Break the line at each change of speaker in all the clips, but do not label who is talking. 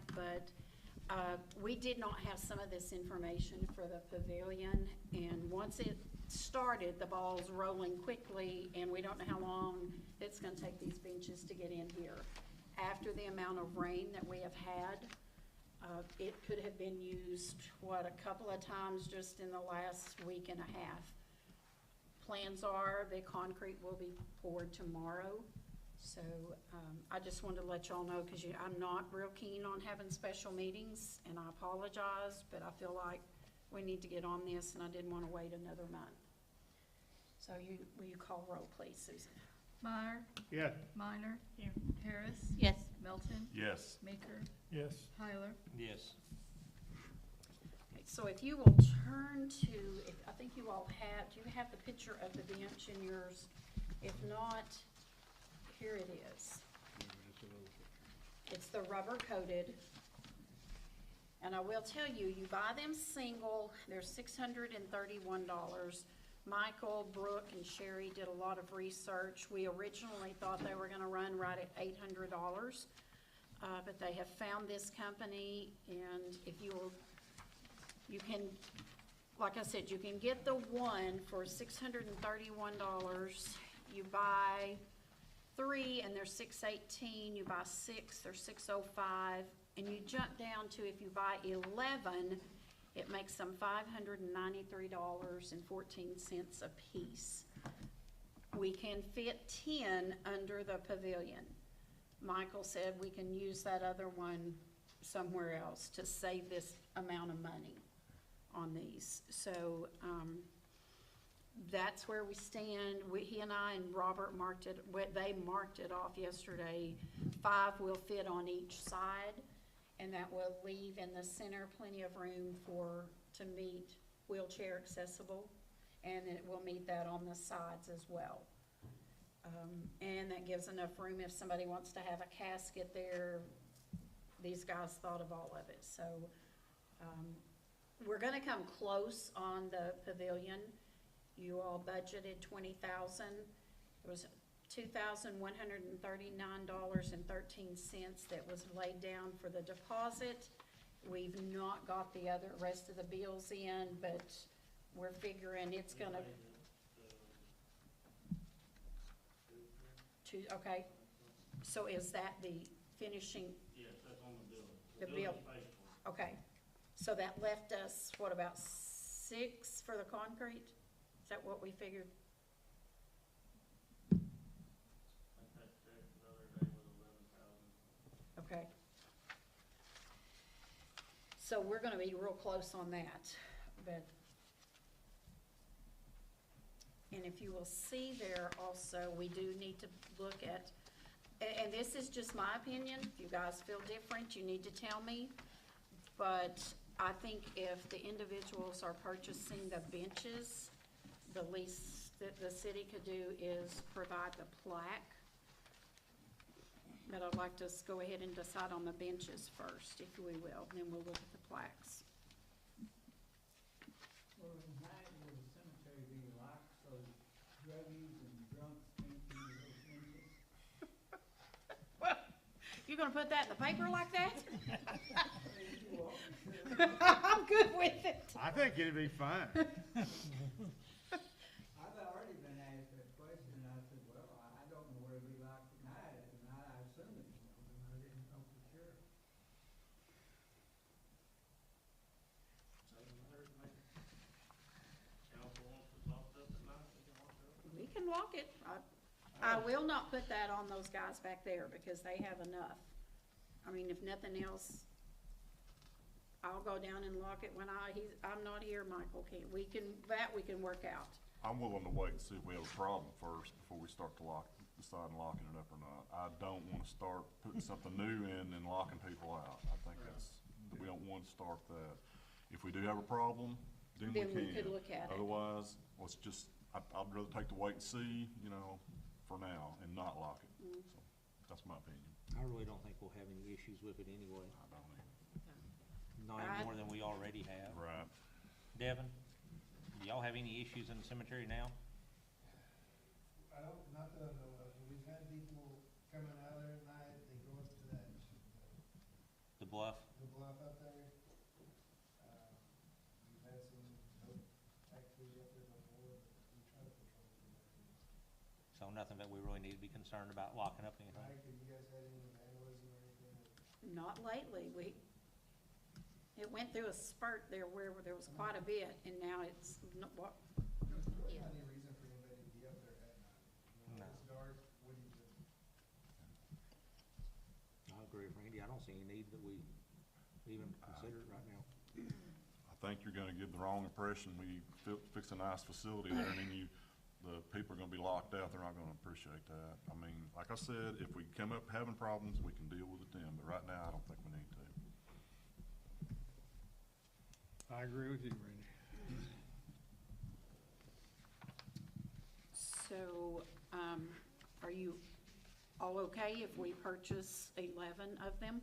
but we did not have some of this information for the pavilion, and once it started, the ball's rolling quickly, and we don't know how long it's gonna take these benches to get in here. After the amount of rain that we have had, it could have been used, a couple of times just in the last week and a half. Plans are the concrete will be poured tomorrow. So I just wanted to let y'all know, because I'm not real keen on having special meetings, and I apologize, but I feel like we need to get on this, and I didn't want to wait another month. So will you call roll, please, Susan?
Meyer.
Yes.
Minor. Here. Harris.
Yes.
Melton.
Yes.
Maker.
Yes.
Tyler.
Yes.
Okay, so if you will turn to, I think you all have, do you have the picture of the bench in yours? If not, here it is. It's the rubber coated. And I will tell you, you buy them single, they're $631. Michael, Brooke, and Sherry did a lot of research. We originally thought they were gonna run right at $800, but they have found this company, and if you can, like I said, you can get the one for $631. You buy 3 and they're $618. You buy 6, they're $605. And you jump down to, if you buy 11, it makes them $593.14 a piece. We can fit 10 under the pavilion. Michael said we can use that other one somewhere else to save this amount of money on these. So that's where we stand. He and I and Robert they marked it off yesterday. 5 will fit on each side, and that will leave in the center plenty of room to meet wheelchair accessible, and it will meet that on the sides as well. And that gives enough room if somebody wants to have a casket there. These guys thought of all of it. So we're gonna come close on the pavilion. You all budgeted $20,000. It was $2,139.13 that was laid down for the deposit. We've not got the rest of the bills in, but we're figuring it's gonna. Okay, so is that the finishing?
Yes, that's on the bill.
The bill. Okay, so that left us, what, about 6 for the concrete? Is that what we figured? Okay. So we're gonna be real close on that, but, and if you will see there also, we do need to look at, and this is just my opinion, if you guys feel different, you need to tell me, but I think if the individuals are purchasing the benches, the least that the city could do is provide the plaque. But I'd like to go ahead and decide on the benches first, if we will, and then we'll look at the plaques.
Well, at night, will the cemetery be locked so druggies and drunks can't use those benches?
Well, you're gonna put that in the paper like that?
You are.
I'm good with it.
I think it'd be fine.
I've already been asked that question, and I said, well, I don't know where it'll be locked at night. I assume it will, but I didn't know for sure.
We can lock it. I will not put that on those guys back there because they have enough. I mean, if nothing else, I'll go down and lock it when I'm not here, Michael can't. We can work out.
I'm willing to wait and see if we have a problem first before we start to decide on locking it up or not. I don't wanna start putting something new in and locking people out. I think we don't want to start that. If we do have a problem, then we can.
Then we could look at it.
Otherwise, I'd rather take the wait and see, for now and not lock it.
Mm.
So, that's my opinion.
I really don't think we'll have any issues with it anyway.
I don't either.
Not any more than we already have.
Right.
Devin, do y'all have any issues in the cemetery now?
Not that I know of. We've had people coming out there at night, they go up to that,
The bluff?
The bluff up there. We've had some activity up there before, but we try to control it from there.
So nothing that we really need to be concerned about locking up anything?
Mike, have you guys had any vandalism or anything?
Not lately. It went through a spurt there where there was quite a bit, and now it's, what,
There's really not any reason for anybody to be up there at night. You know,
No.
if it's dark, what do you do?
I agree with Randy. I don't see any need that we even consider it right now.
I think you're gonna give the wrong impression. We fix a nice facility there, and then the people are gonna be locked out. They're not gonna appreciate that. I mean, like I said, if we come up having problems, we can deal with it then, but right now, I don't think we need to.
I agree with you, Randy.
so, are you all okay if we purchase 11 of them?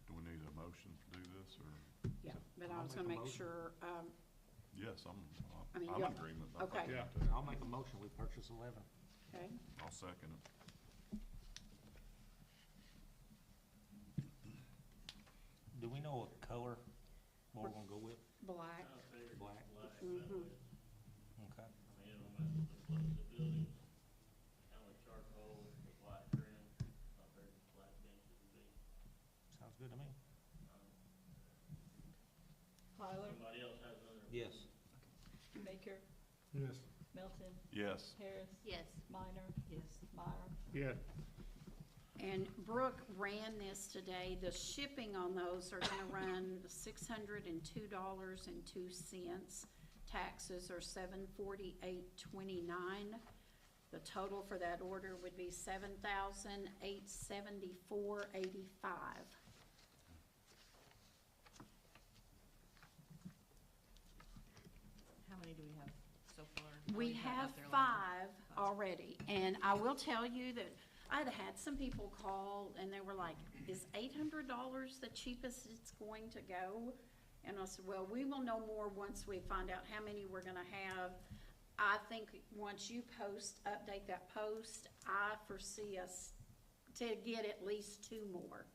Do we need a motion to do this, or?
Yeah, but I
I'll
was
make
gonna
a
make
motion.
sure,
Yes,
I mean,
I'm
you
in
don't-
agreement. I think
okay.
we
Yeah.
need to.
I'll make a motion, we purchase 11.
okay,
I'll second it.
Do we know what color, what we're gonna go with?
black.
Black?
Mhm.
Okay.
I mean, it'll match the buildings, kind of like charcoal with white trim, up there, black benches would be.
Sounds good to me.
Tyler,
Somebody else has another.
Yes.
Baker,
Yes.
Milton,
Yes.
Harris.
Yes.
Minor. Yes. Meyer.
Yeah.
And Brooke ran this today. The shipping on those are gonna run $602.02. Taxes are $748.29. The total for that order would be $7,874.85.
How many do we have so far?
We have 5 already, and I will tell you that I'd had some people call and they were like, is $800 the cheapest it's going to go? And I said, well, we will know more once we find out how many we're gonna have. I think once you update that post, I foresee us to get at least 2 more.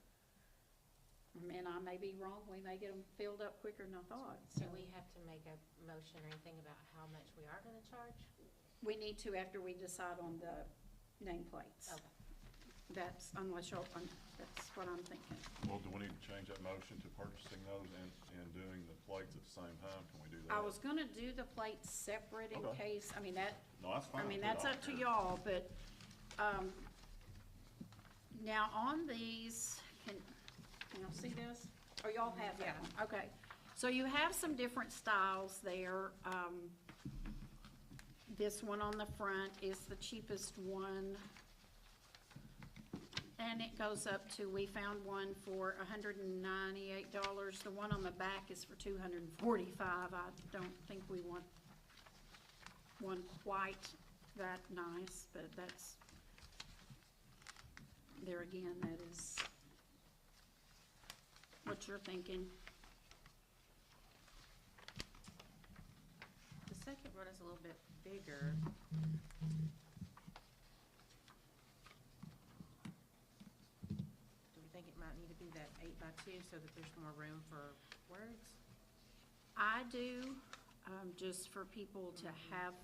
And I may be wrong, we may get them filled up quicker than I thought, so.
Do we have to make a motion or anything about how much we are gonna charge?
We need to after we decide on the nameplates.
Okay.
That's, unless you're, that's what I'm thinking.
Well, do we need to change that motion to purchasing those and doing the plates at the same time? Can we do that?
I was gonna do the plates separate in
Okay.
case, I mean, that,
No, that's fine.
I mean,
with
that's
it. I
up to
don't care.
y'all, but, now on these, can y'all see this? Or y'all have that one? Okay, so you have some different styles there. This one on the front is the cheapest one. And it goes up to, we found one for $198. The one on the back is for $245. I don't think we want one quite that nice, but that's, there again, that is what you're thinking.
The second one is a little bit bigger. Do we think it might need to be that 8x2 so that there's more room for words?
I do, just for people to have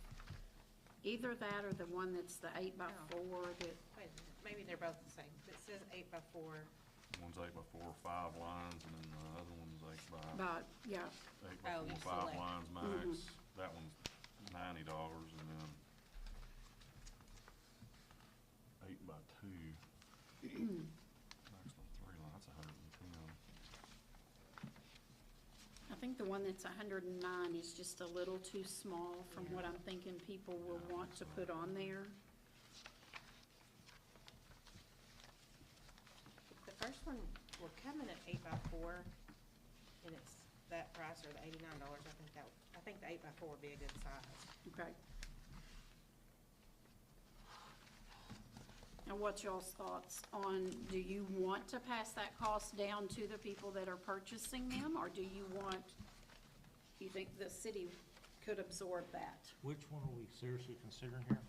either that or the one that's the 8x4 that,
Wait a minute, maybe they're both the same. It says 8x4.
One's 8x4, 5 lines, and then the other one's 8x,
but, yeah,
8x4,
Oh, you
5
select.
lines max. That one's $90, and then 8x2. Maximum 3 lines, that's 110.
I think the one that's 109 is just a little too small from what I'm thinking people will want to put on there.
The first one, we're coming at 8x4, and it's that price or the $89. I think the 8x4 would be a good size.
Okay. Now, what's y'all's thoughts on, do you want to pass that cost down to the people that are purchasing them, or do you think the city could absorb that?
Which one are we seriously considering here?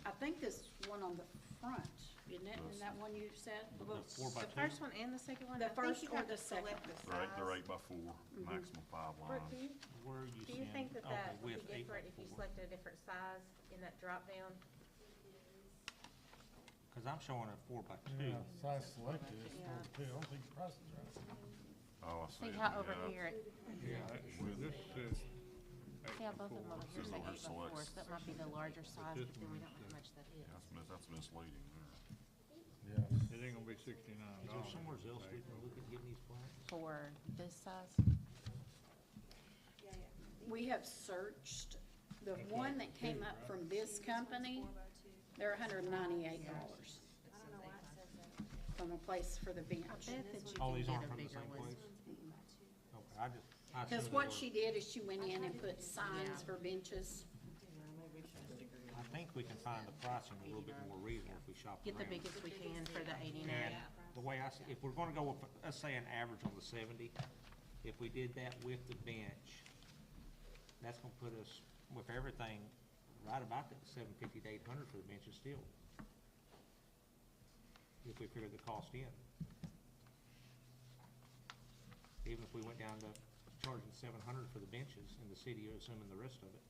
I think this one on the front, isn't it? Isn't that one you said?
Well,
The 4x2?
the first one and the second one,
The
I think
first
you
or
have
the
to select
second?
the
They're
size.
8x4, maximum 5
Brooke,
lines.
Where are you
do
seeing?
you think that
okay,
that would
with
be different if you
8x4?
selected a different size in that drop down?
Cause I'm showing a 4x2.
Yeah, size selected is
Yeah.
42. I don't think the price is right.
Oh, I see
See
it,
how over
yeah.
here,
Yeah, this says
see how both of them over here
This
say
over
8x4,
selects-
so that might be the larger size, but then we don't know how much that is.
That's misleading there.
Yeah, it ain't gonna be $69.
Is there somewhere else we can look at getting these plaques?
For this size?
We have searched, the one that came up from this company, they're $198 from a place for the bench.
Oh, these aren't from the same place? Okay, I
Because
assumed they
what
were.
she did is she went in and put signs for benches.
I think we can find the pricing a little bit more reasonable if we shop
Get the
around.
biggest we can for the
And
89.
the way I see, if we're gonna go with, let's say an average on the 70, if we did that with the bench, that's gonna put us with everything right about that 750 to 800 for the benches still. If we figure the cost in. Even if we went down to charging 700 for the benches in the city, assuming the rest of it.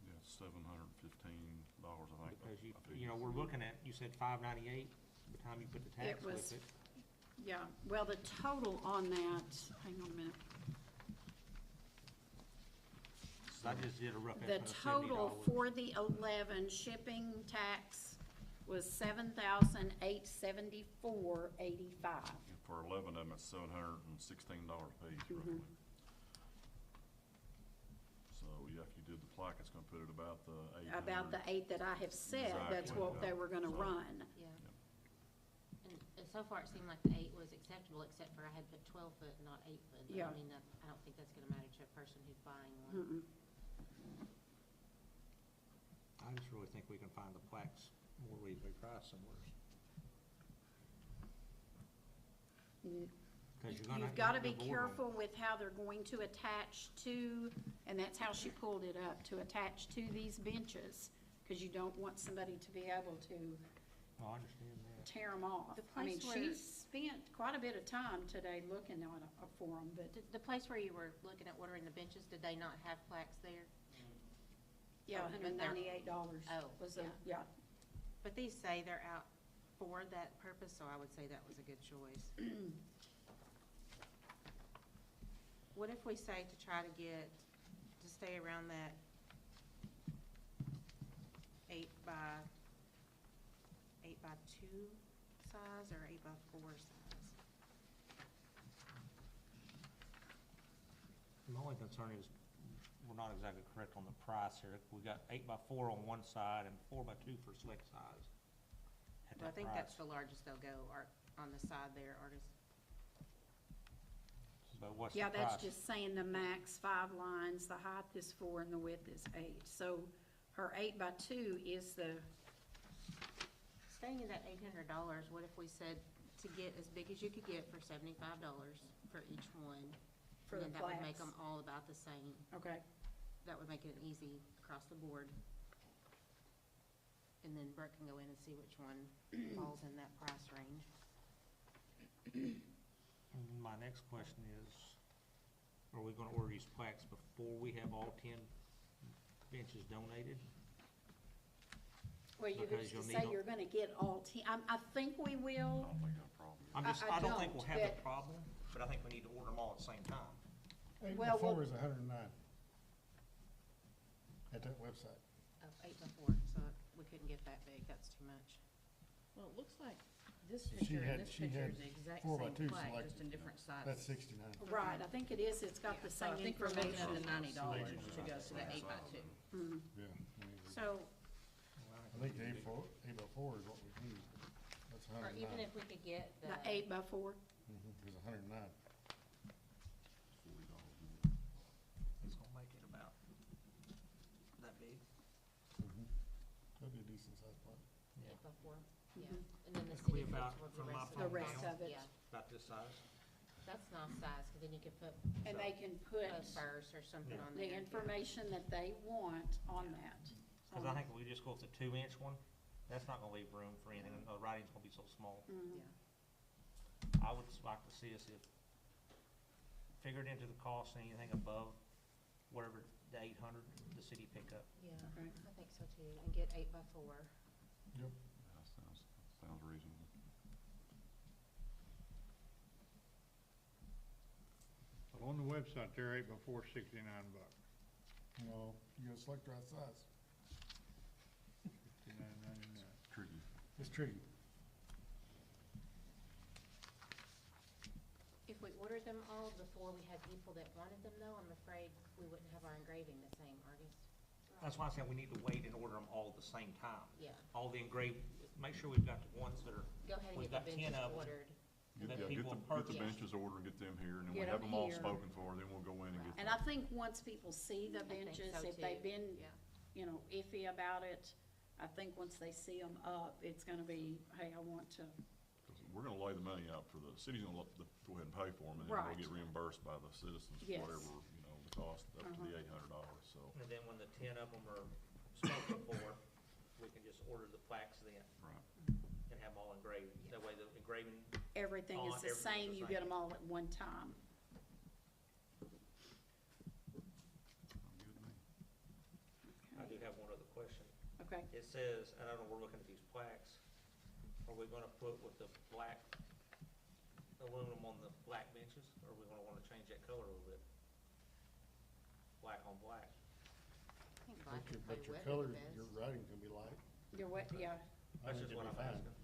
Yeah, $715, I think.
Because
I think
you know, we're looking at, you said 598, by the time you put the tax
was-
with it.
Yeah, well, the total on that, hang on a minute.
So I just did a rough
The
estimate of
total
$70.
for the 11 shipping tax was $7,874.85.
For 11 of them, it's $716 a piece, roughly. So, yeah, if you did the plaque, it's gonna put it about the 800.
About the 8 that I have said, that's
Exactly,
what they were gonna
so-
run.
Yeah. And so far, it seemed like the 8 was acceptable, except for I had put 12 foot, not 8 foot. But
Yeah.
I mean, I don't think that's gonna matter to a person who's buying one.
Mm-mm.
I just really think we can find the plaques more reasonably priced somewhere. Because you're gonna.
You've gotta be
have the board
careful with how they're going to attach to, and that's how she pulled it up, to attach to these benches, because you don't want somebody to be able to
Oh, I understand that.
tear them off.
The
I mean,
place
she
where-
spent quite a bit of time today looking on a for them, but,
The place where you were looking at ordering the benches, did they not have plaques there?
yeah,
Oh, but they're-
$198
Oh,
was the,
yeah.
yeah.
But these say they're out for that purpose, so I would say that was a good choice. What if we say to try to get, to stay around that 8 by 2 size or 8 by 4 size?
My only concern is, we're not exactly correct on the price here. We got 8x4 on one side and 4x2 for select size. At
Well, I
that
think that's
price.
the largest they'll go, or on the side there, Artist.
But what's the
Yeah,
price?
that's just saying the max 5 lines, the height is 4 and the width is 8. So her 8 by 2 is the,
Staying at that $800, what if we said to get as big as you could get for $75 for each one?
For the
And then that would make
plaques.
them all about the same.
okay.
That would make it easy across the board. And then Brett can go in and see which one falls in that price range.
And my next question is, are we gonna order these plaques before we have all 10 benches donated?
Well, you
Because
used
you'll
to
need
say
them.
you're gonna get all 10, I think we
I
will.
don't think that's a problem.
I
I don't think we'll
don't,
have
but-
the problem, but I think we need to order them all at the same time.
8 by
Well,
4
we'll-
is 109 at that website.
Oh, 8 by 4, so we couldn't get that big, that's too much.
Well, it looks like this
She
picture
had-
and this
she
picture
had
is the exact
4 by
same
2
plaque,
selected.
just in different sizes.
That's 69.
Right, I think it is, it's got the
So
same
I think we're looking at the
information.
$90 to go to the 8 by 2.
Mhm.
Yeah. I mean,
So,
I think the 8 by 4 is what we need. That's
Or
109.
even if we could get
the 8 by 4,
It's 109.
It's gonna make it about that big.
That'd be a decent sized plot.
8 by 4, yeah.
Mhm.
And then the
It's gonna be
city
about,
fits with
from my
of
The rest
house.
of it.
Yeah,
About this size.
that's nice size, because then you could put
and they can put
a purse or something
Yeah.
on there.
the information that they want on that.
Cause I think we just go with the 2-inch one, That's not gonna leave room for anything, and the writing's gonna be so small.
Mhm.
I would just like to see us figure it into the cost, and anything above whatever the 800, the city pick up.
Yeah,
Okay.
I think so too, and get 8x4.
Yep.
That sounds reasonable.
Well, on the website, they're 8x4, $69.
No, you gotta select the right size.
$59.99.
Tricky.
It's tricky.
If we ordered them all before we had people that wanted them though, I'm afraid we wouldn't have our engraving the same, August.
That's why I said we need to wait and order them all at the same time.
Yeah,
All the engraved, make sure we've got the ones that are,
go ahead and
We've
get the
got 10
benches
of 'em.
ordered.
Get,
Let
yeah,
people
get the
purchase.
benches ordered, get them here, and then we
Get
have
'em
them all
here.
spoken for, then we'll go in and get
And
them.
I think once people see the
I think
benches,
so,
if they've
too.
been,
Yeah.
you know, iffy about it, I think once they see them up, it's gonna be, hey, I want to,
'Cause we're gonna lay the money out for the city's gonna go ahead and pay for them, and then
Right.
we'll get reimbursed by the citizens,
Yes.
whatever, you know, the cost up to the $800, so.
and then when the 10 of them are spoken for, we can just order the plaques then
Right.
and have them all engraved. That way the engraving,
everything is the
Everything's
same,
the
you
same.
get them all at one time.
Sound good to me.
I do have one other question.
Okay,
It says, and I don't know, we're looking at these plaques, are we gonna put with the black aluminum on the black benches, or are we gonna wanna change that color a little bit? Black on black.
I think black
But your,
would
but
play
your
wet
color,
with the
your
best.
writing's gonna be light.
you're what, yeah,
I
That's
think
just
it'd
what
be
I'm
fine.
asking.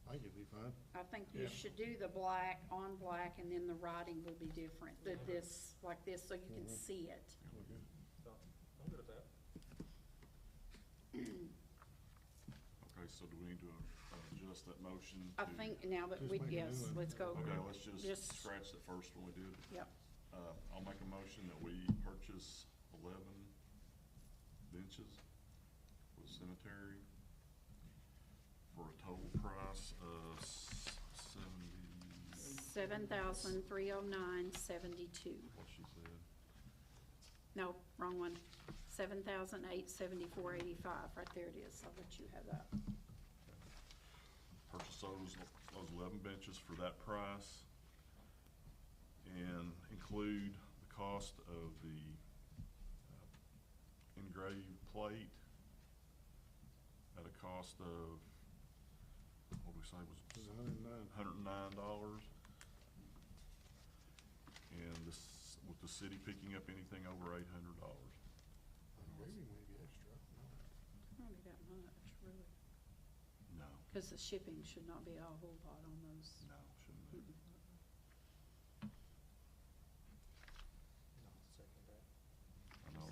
I think it'd be fine.
I think you
Yeah.
should do the black on black, and then the writing will be different, this, like this, so you can
Mhm.
see it.
We're good.
So, I'm good at that.
Okay, so do we need to adjust that motion
I
to?
think now, but
Just
we,
make a new
yes,
one.
let's go.
Okay, let's just
Just-
scratch the first one we did.
Yep,
I'll make a motion that we purchase 11 benches for the cemetery for a total price of
$7,309.72.
what she said.
No, wrong one. 7,874.85. Right there it is. I'll let you have that.
Purchase those 11 benches for that price and include the cost of the engraved plate at a cost of, what did we say was
It's $109.
$109. And this, with the city picking up anything over $800.
Maybe extra.
Not be that much, really.
No,
Because the shipping should not be a whole lot on those.
no, shouldn't be.
Mm-mm.
No, second that.
I know.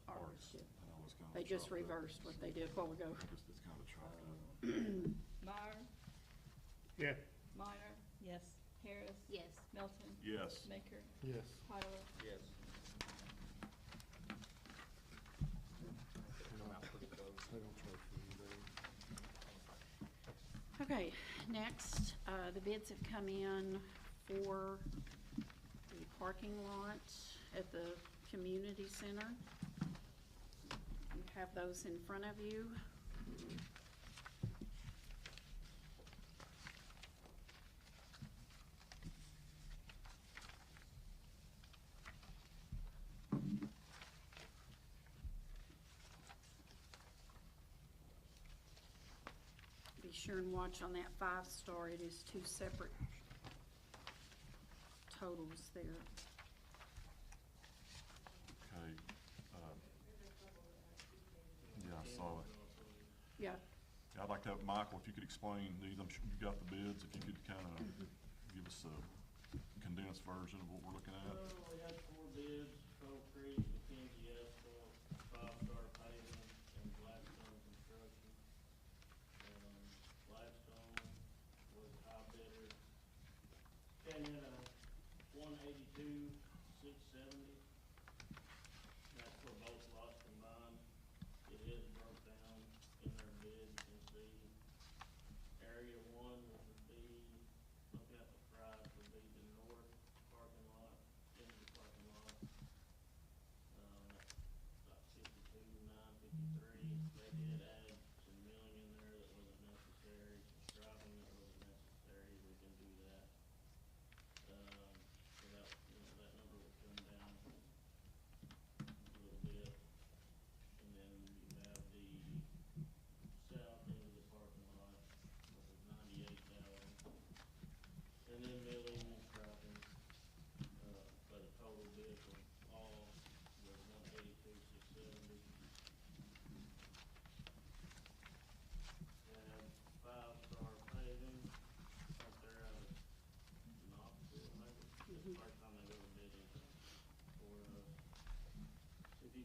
Ours did.
I know it's kinda
They just
chopped up.
reversed what they did a while ago.
It's kinda chopped up.
Meyer,
Yeah.
Minor,
Yes.
Harris,
Yes.
Melton,
Yes.
Maker,
Yes.
Tyler.
Yes. Come out pretty close.
They don't charge for anything.
Okay, next, the bids have come in for the parking lot at the community center. You have those in front of you. Be sure and watch on that 5-star, it is 2 separate totals there.
Okay, yeah, I saw it.
Yeah,
Yeah, I'd like to have, Michael, if you could explain these, I'm sure you got the bids, if you could kinda give us a condensed version of what we're looking at.
We had 4 bids, Coal Creek, McKenzie Asphalt, 5-Star Paving, and Blackstone Construction. Blackstone was high bidder, came in at $182,670. That's for both lots combined. It is broke down in their bid, you can see. Area 1 would be, looking at the price, would be the north parking lot, into the parking lot.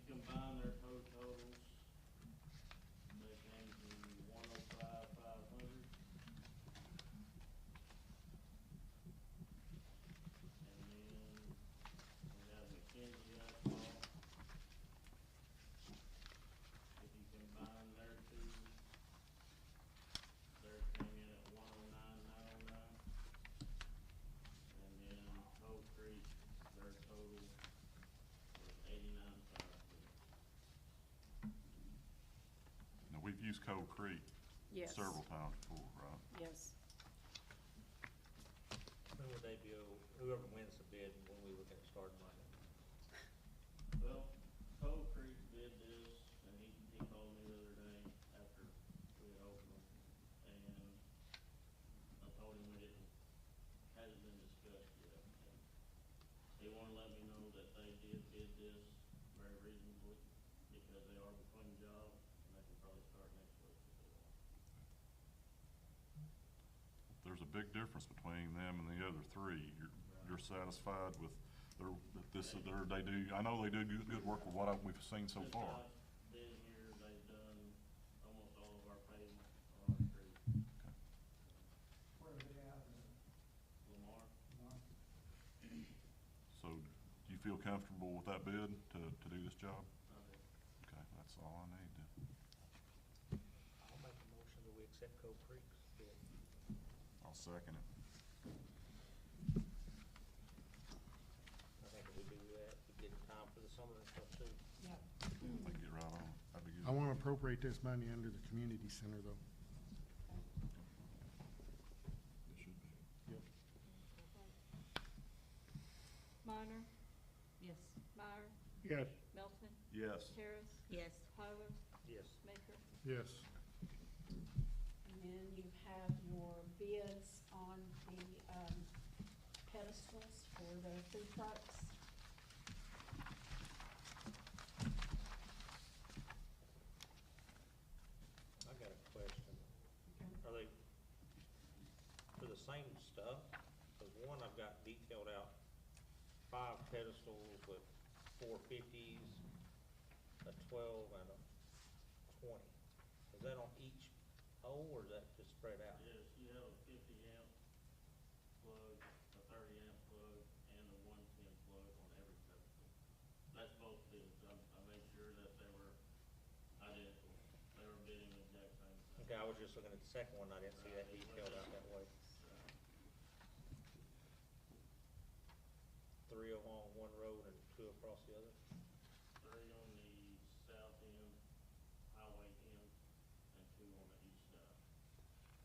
combine their totals, they came to 105,500. And then we have McKenzie asphalt. If you combine their two, theirs came in at 109,909. And then Coal Creek, their total was 89,500.
Now, we've used Coal Creek
Yes.
several times before, right?
Yes.
When would they be, whoever wins the bid, when we look at starting on it?
Well, Coal Creek did this, and he called me the other day after we had opened them, and I told him hadn't been discussed yet. And he wanted to let me know that they did bid this very reasonably, because they are between jobs, and they can probably start next week if they want.
There's a big difference between them and the other three. You're satisfied with they do, I know they do good work with what we've seen so
Since
far.
I've been here, they've done almost all of our pavement on our street.
Where are they out of?
Lamar,
So, do you feel comfortable with that bid to do this job?
okay.
Okay, that's all I need then.
I'll make a motion that we accept Coal Creek's bid.
I'll second it.
I think if we do that, we get time for the summer and stuff too.
Yep.
They get right on it. That'd be good.
I wanna appropriate this money under the community center though.
It should be.
Yep.
Minor,
Yes.
Meyer,
Yes.
Melton,
Yes.
Harris,
Yes.
Tyler,
Yes.
Maker.
Yes.
And then you have your bids on the, pedestals for the food trucks.
I got a question. Are they for the same stuff? Cause one, I've got detailed out 5 pedestals with 450s, a 12 and a 20. Is that on each pole or is that just spread out?
Yes, you have a 50 amp plug, a 30 amp plug, and a 110 plug on every pedestal. That's both bids. I made sure that they were identical. They were bidding the exact same thing.
Okay, I was just looking at the second one, I didn't see that detailed out that way. 3 along one road and 2 across the other?
3 on the south end, highway end, and 2 on the east side.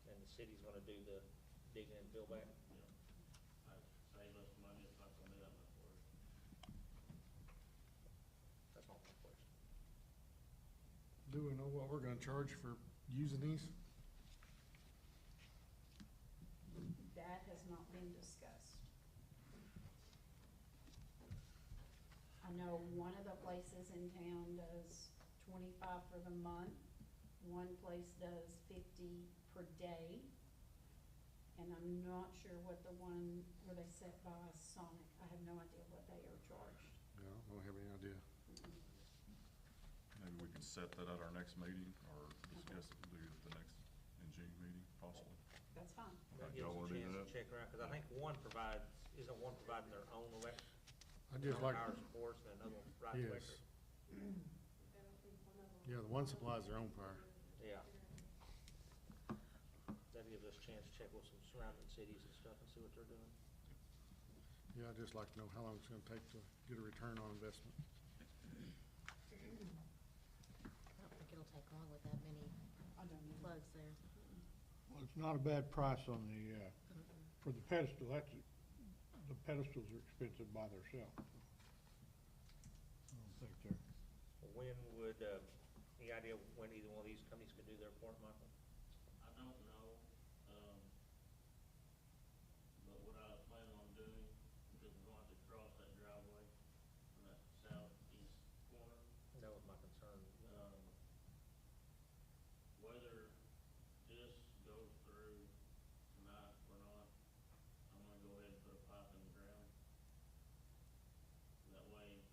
And the city's gonna do the digging and fill back?
Yeah. I save us money, it's not gonna be that much work.
That's all my question.
Do we know what we're gonna charge for using these?
That has not been discussed. I know one of the places in town does 25 for the month. One place does 50 per day. And I'm not sure what the one where they set by Sonic, I have no idea what they are charged.
Yeah, I don't have any idea.
Maybe we could set that at our next meeting or discuss it, do it at the next, in June meeting possibly.
That's fine.
That
Y'all
gives us a
wanna do
chance to
that?
check around, cause I think one provides, isn't one providing their own
I'd just like,
power supports and another one right
yes.
electric?
Yeah, the one supplies their own power.
Yeah. That gives us a chance to check with some surrounding cities and stuff and see what they're doing.
Yeah, I'd just like to know how long it's gonna take to get a return on investment.
I don't think it'll take long with that many
I don't know.
plugs there.
Well, it's not a bad price on the, for the pedestal, the pedestals are expensive by themselves. I don't think they're,
When would, any idea when either one of these companies could do their report, Michael?
I don't know, but what I was planning on doing, because we're going to cross that driveway from that southeast corner,
That was my concern.
whether this goes through tonight or not, I'm gonna go ahead and put a pipe in the ground. That way,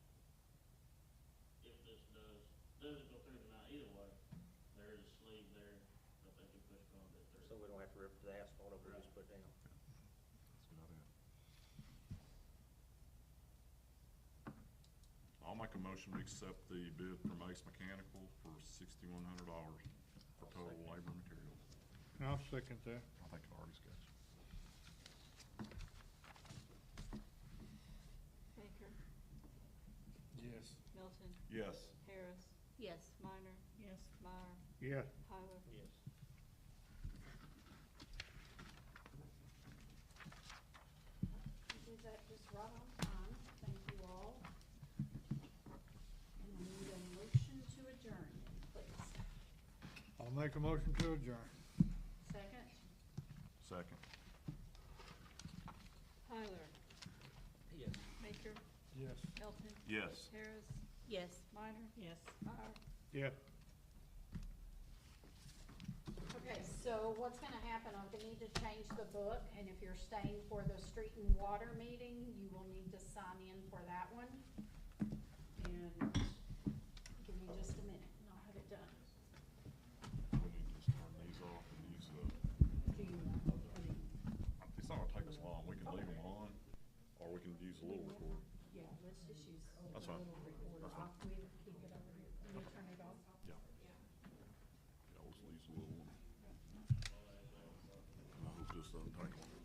if this
after the asphalt over there is put down.
That's a good idea. I'll make a motion to accept the bid from Ace Mechanical for $6,100 for total labor and materials.
I'll second that.
I think Artie's got you.
Baker,
Yes.
Melton,
Yes.
Harris,
Yes.
Minor,
Yes.
Meyer,
Yes.
Tyler.
Yes.
We did that just right on time. Thank you all. And we need a motion to adjourn, please.
I'll make a motion to adjourn.
Second?
Second.
Tyler,
Yes.
Baker,
Yes.
Melton,
Yes.
Harris,
Yes.
Minor,
Yes.
Meyer.
Yes.
Okay, so what's gonna happen, I'm gonna need to change the book, and if you're staying for the street and water meeting, you will need to sign in for that one. And give me just a minute, and I'll have it done.
We need to just turn these off and use the,
Do you want,
it's not gonna take us long. We can leave them on, or we can use a little recorder.
yeah, let's just use a
That's fine.
little recorder.
That's fine.
We keep it over here. Can you turn it off?
Yeah. Yeah, we'll just use a little one. And I hope this doesn't take long.